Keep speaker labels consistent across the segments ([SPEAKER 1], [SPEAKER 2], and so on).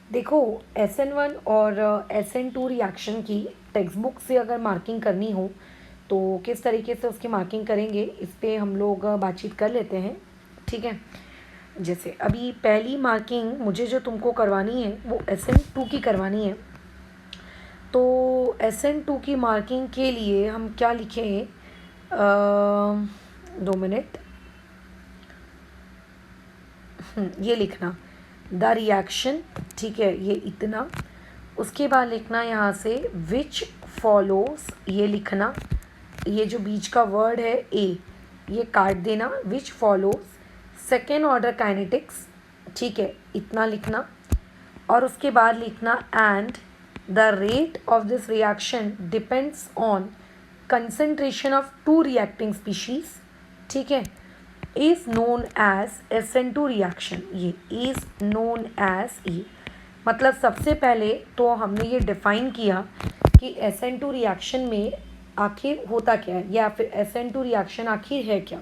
[SPEAKER 1] देखो, SN1 और SN2 reaction की टेक्स्ट बुक से अगर मार्किंग करनी हो तो किस तरीके से उसकी मार्किंग करेंगे इस पे हम लोग बातचीत कर लेते हैं। ठीक है, जैसे अभी पहली मार्किंग मुझे जो तुमको करवानी है वो SN2 की करवानी है। तो SN2 की मार्किंग के लिए हम क्या लिखें? 2 मिनट। ये लिखना द रिएक्शन, ठीक है, ये इतना। उसके बाद लिखना यहाँ से विच फॉलोस, ये लिखना, ये जो बीच का वर्ड है ए, ये काट देना, which follows second order kinetics, ठीक है, इतना लिखना। और उसके बाद लिखना and the rate of this reaction depends on concentration of two reacting species, ठीक है, is known as SN2 reaction. ये इज नोन एज, ये मतलब सबसे पहले तो हमने ये डिफाइन किया कि SN2 रिएक्शन में आखिर होता क्या है या फिर SN2 रिएक्शन आखिर है क्या।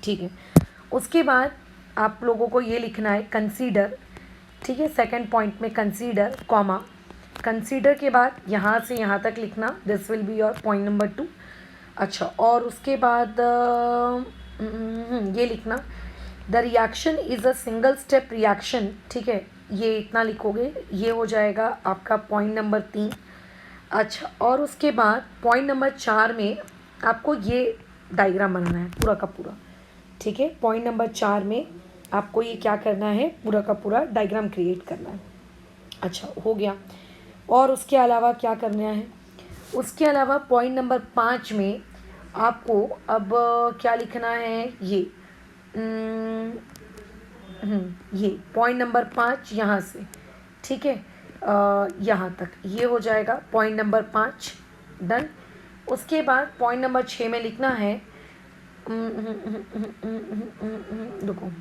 [SPEAKER 1] ठीक है, उसके बाद आप लोगों को ये लिखना है कंसीडर, ठीक है, सेकंड पॉइंट में कंसीडर कॉमा, कंसीडर के बाद यहाँ से यहाँ तक लिखना, this will be your point number 2। अच्छा, और उसके बाद ये लिखना the reaction is a single step reaction, ठीक है, ये इतना लिखोगे, ये हो जाएगा आपका पॉइंट नंबर 3। अच्छा, और उसके बाद पॉइंट नंबर 4 में आपको ये डायग्राम बनाना है पूरा का पूरा, ठीक है, पॉइंट नंबर 4 में आपको ये क्या करना है, पूरा का पूरा डायग्राम क्रिएट करना है। अच्छा, हो गया। और उसके अलावा क्या करना है, उसके अलावा पॉइंट नंबर 5 में आपको अब क्या लिखना है, ये पॉइंट नंबर 5 यहाँ से, ठीक है, यहाँ तक ये हो जाएगा पॉइंट नंबर 5, डन। उसके बाद पॉइंट नंबर 6 में लिखना है, रुको,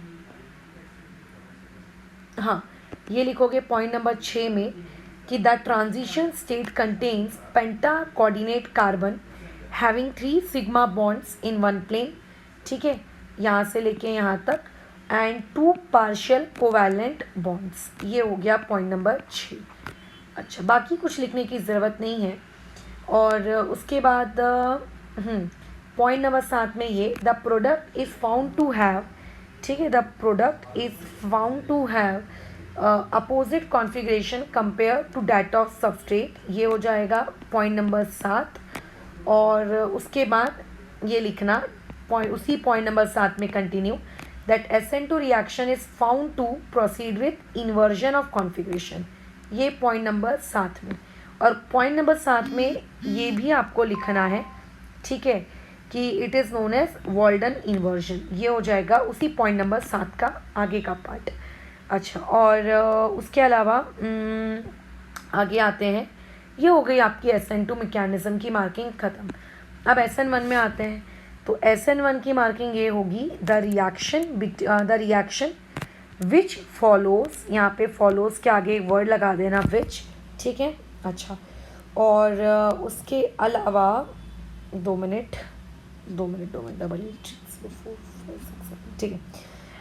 [SPEAKER 1] हाँ, ये लिखोगे पॉइंट नंबर 6 में कि the transition state contains penta coordinate carbon having 3 sigma bonds in one plane, ठीक है, यहाँ से लेके यहाँ तक, एंड 2 पार्शियल कोवैलेंट बॉन्ड्स। ये हो गया पॉइंट नंबर 6। अच्छा, बाकी कुछ लिखने की ज़रूरत नहीं है। और उसके बाद पॉइंट नंबर 7 में ये the product is found to have, ठीक है, the product is found to have opposite configuration compare to that of substrate, ये हो जाएगा पॉइंट नंबर 7। और उसके बाद ये लिखना पॉइंट, उसी पॉइंट नंबर 7 में continue that SN2 reaction is found to proceed with inversion of configuration, ये पॉइंट नंबर 7 में। और पॉइंट नंबर 7 में ये भी आपको लिखना है, ठीक है, कि it is known as Walden inversion, ये हो जाएगा उसी पॉइंट नंबर 7 का आगे का पार्ट। अच्छा, और उसके अलावा आगे आते हैं, ये हो गई आपकी SN2 मैकेनिज्म की मार्किंग ख़त्म। अब SN1 में आते हैं, तो SN1 की मार्किंग ये होगी द रिएक्शन विच फॉलोज, यहाँ पे फॉलोज के आगे एक वर्ड लगा देना विच, ठीक है। अच्छा, और उसके अलावा 2 मिनट, डबल 8 4 5 6 7, ठीक है,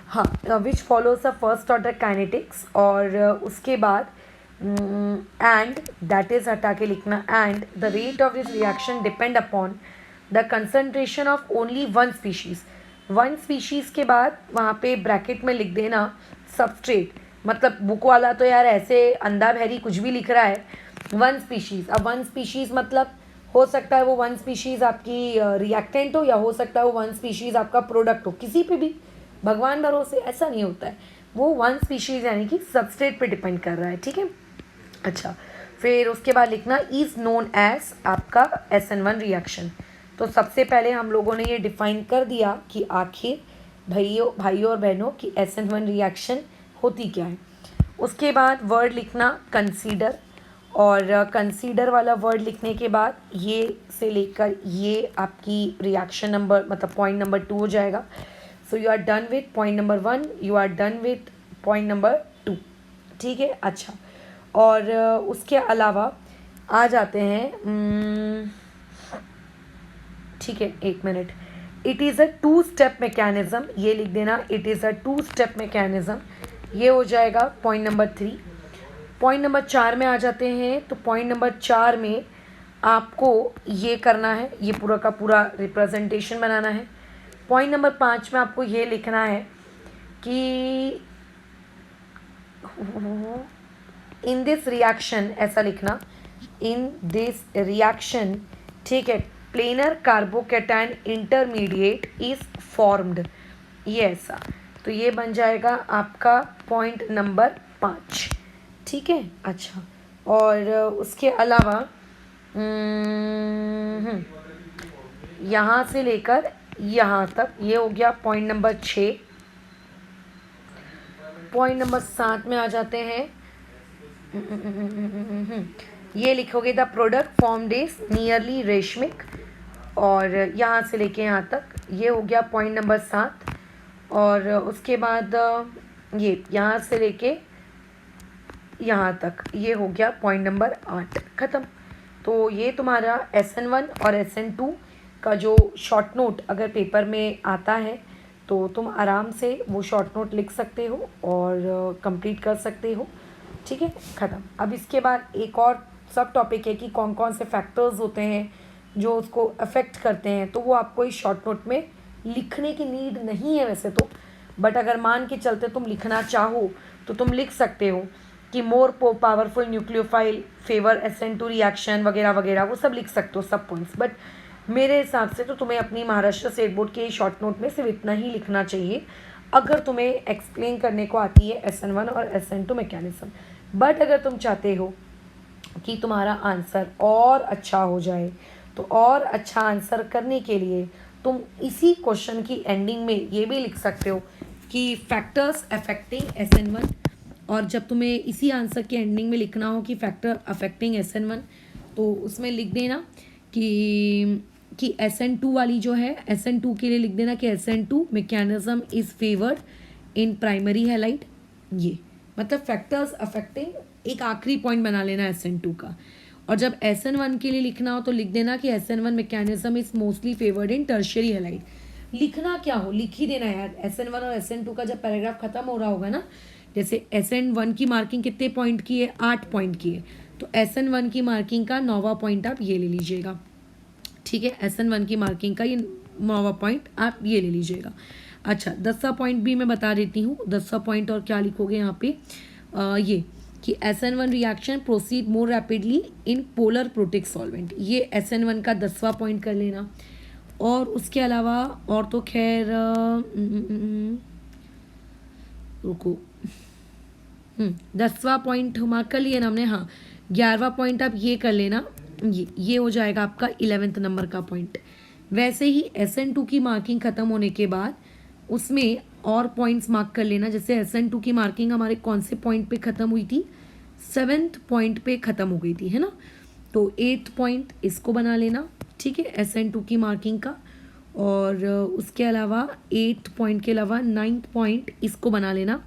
[SPEAKER 1] हाँ, विच follows the first order kinetics. और उसके बाद एंड, दैट इज हटा के लिखना and the rate of this reaction depend upon the concentration of only one species. One species के बाद वहाँ पे ब्रैकेट में लिख देना सबस्ट्रेट, मतलब बुक वाला तो यार ऐसे अंधा बहरी कुछ भी लिख रहा है, वन स्पीशीज़। अब वन स्पीशीज़ मतलब हो सकता है वो वन स्पीशीज़ आपकी रिएक्टेंट हो, या हो सकता है वो वन स्पीशीज़ आपका प्रोडक्ट हो, किसी पे भी भगवान भरोसे ऐसा नहीं होता है, वो वन स्पीशीज़ यानी कि सबस्ट्रेट पे डिपेंड कर रहा है, ठीक है। अच्छा, फिर उसके बाद लिखना इज़ नोन एज आपका SN1 रिएक्शन। तो सबसे पहले हम लोगों ने ये डिफाइन कर दिया कि आखिर भाइयों और बहनों की SN1 रिएक्शन होती क्या है। उसके बाद वर्ड लिखना कंसीडर, और कंसीडर वाला वर्ड लिखने के बाद ये से लेकर ये आपकी रिएक्शन नंबर मतलब पॉइंट नंबर 2 हो जाएगा। So you are done with point number 1, you are done with point number 2, ठीक है। अच्छा, और उसके अलावा आ जाते हैं, ठीक है, 1 minute, it is a 2 step mechanism, ये लिख देना, it is a 2 step mechanism, ये हो जाएगा पॉइंट नंबर 3। पॉइंट नंबर 4 में आ जाते हैं। तो पॉइंट नंबर 4 में आपको ये करना है, ये पूरा का पूरा रिप्रेजेंटेशन बनाना है। पॉइंट नंबर 5 में आपको ये लिखना है कि इन दिस रिएक्शन, ऐसा लिखना, इन दिस रिएक्शन, ठीक है, planar carbocation intermediate is formed, ये ऐसा। तो ये बन जाएगा आपका पॉइंट नंबर 5, ठीक है। अच्छा, और उसके अलावा यहाँ से लेकर यहाँ तक ये हो गया पॉइंट नंबर 6। पॉइंट नंबर 7 में आ जाते हैं। ये लिखोगे the product formed is nearly racemic, और यहाँ से लेके यहाँ तक ये हो गया पॉइंट नंबर 7। और उसके बाद ये यहाँ से लेके यहाँ तक ये हो गया पॉइंट नंबर 8, ख़त्म। तो ये तुम्हारा SN1 और SN2 का जो शॉर्ट नोट अगर पेपर में आता है तो तुम आराम से वो शॉर्ट नोट लिख सकते हो और कंप्लीट कर सकते हो, ठीक है, ख़त्म। अब इसके बाद एक और सब टॉपिक है कि कौन कौन से फैक्टर्स होते हैं जो उसको अफेक्ट करते हैं, तो वो आपको इस शॉर्ट नोट में लिखने की नीड नहीं है वैसे तो, बट अगर मान के चलते तुम लिखना चाहो तो तुम लिख सकते हो कि more powerful nucleophile favour SN2 reaction वगैरह वगैरह, वो सब लिख सकते हो सब पॉइंट्स। बट मेरे हिसाब से तो तुम्हें अपनी महाराष्ट्र स्टेट बोर्ड के शॉर्ट नोट में सिर्फ इतना ही लिखना चाहिए अगर तुम्हें एक्सप्लेन करने को आती है SN1 और SN2 मैकेनिज्म। बट अगर तुम चाहते हो कि तुम्हारा आंसर और अच्छा हो जाए तो और अच्छा आंसर करने के लिए तुम इसी क्वेश्चन की एंडिंग में ये भी लिख सकते हो कि फैक्टर्स अफेक्टिंग SN1, और जब तुम्हें इसी आंसर के एंडिंग में लिखना हो कि फैक्टर अफेक्टिंग SN1 तो उसमें लिख देना कि SN2 वाली जो है, SN2 के लिए लिख देना कि SN2 mechanism is favoured in primary halide. ये मतलब फैक्टर्स अफेक्टिंग एक आखिरी पॉइंट बना लेना SN2 का। और जब SN1 के लिए लिखना हो तो लिख देना कि SN1 mechanism is mostly favoured in tertiary halide. लिखना क्या हो लिख ही देना यार। SN1 और SN2 का जब पैराग्राफ खत्म हो रहा होगा ना, जैसे SN1 की मार्किंग कितने पॉइंट की है, 8 पॉइंट की है, तो SN1 की मार्किंग का 9वां पॉइंट आप ये ले लीजिएगा, ठीक है। SN1 की मार्किंग का ये 9वां पॉइंट आप ये ले लीजिएगा। अच्छा, 10वां पॉइंट भी मैं बता देती हूँ। 10वां पॉइंट और क्या लिखोगे यहाँ पे, ये कि SN1 reaction proceed more rapidly in polar protic solvent, ये SN1 का 10वां पॉइंट कर लेना। और उसके अलावा और तो खैर रुको, 10वां पॉइंट मार्क कर लिए ना हमने, हाँ। 11वां पॉइंट आप ये कर लेना, ये हो जाएगा आपका 11th नंबर का पॉइंट। वैसे ही SN2 की मार्किंग ख़त्म होने के बाद उसमें और पॉइंट्स मार्क कर लेना। जैसे SN2 की मार्किंग हमारे कौन से पॉइंट पे ख़त्म हुई थी, 7th पॉइंट पे ख़त्म हो गई थी, है ना। तो 8th पॉइंट इसको बना लेना, ठीक है, SN2 की मार्किंग का। और उसके अलावा 8th पॉइंट के अलावा 9th पॉइंट इसको बना लेना।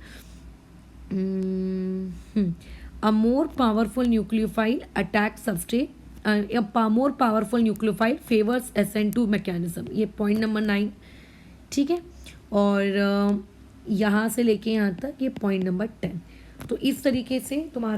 [SPEAKER 1] A more powerful nucleophile attacks substrate, a more powerful nucleophile favors SN2 mechanism, ये पॉइंट नंबर 9, ठीक है। और यहाँ से लेके यहाँ तक ये पॉइंट नंबर 10। तो इस तरीके से तुम्हारा